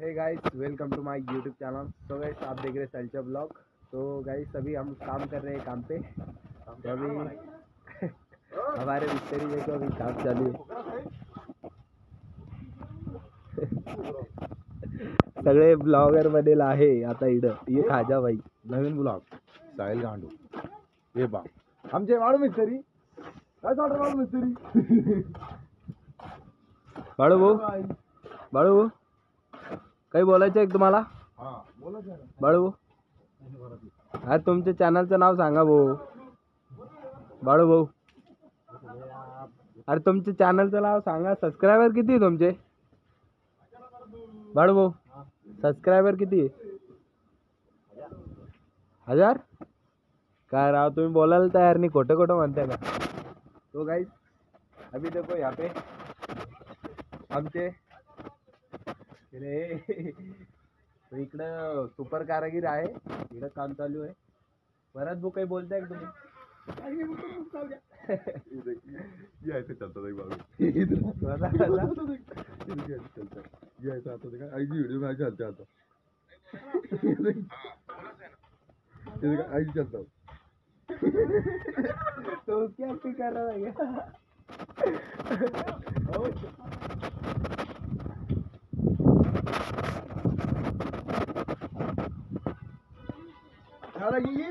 Hey guys, welcome to my YouTube channel. तो guys, आप देख रहे हैं सलचा ब्लॉग। तो गाइस, अभी हम काम कर रहे हैं काम पे। तो अभी हमारे मिस्त्री जी को अभी काम चालू है। सगळे ब्लॉगर बनेल आहे आता इकडं। ये खाजा भाई नवीन ब्लॉग साहिल गांडू हे बा आमचे वाळू मिस्त्री काय चालतं वाळू मिस्त्री बाळू भाऊ, बाळू भाऊ, काही बोलायचं आहे का तुम्हाला? हा बोला बाळू भाऊ, अरे तुमच्या चॅनलचं नाव सांगा भाऊ. बाळू भाऊ, अरे तुमच्या चॅनलचं नाव सांगा. सबस्क्रायबर किती आहे तुमचे? बाळू भाऊ, सबस्क्रायबर किती आहे? 1000? काय राव, तुम्ही बोलायला तयार नाही, खोटं खोटं म्हणताय का? तो गाइस, अभी देखो यहाँ पे आमचे तो इकडं सुपर कारागीर आहे, इकडं काम चालू आहे. परत भाऊ काही बोलताय का तुम्ही? ये ऐसे चलता था बाबू ये ऐसा आता था आई जी वीडियो में ऐसे चलता आता आई जी चलता तो क्या एक्टिंग कर रहा है? क्या लगी ये?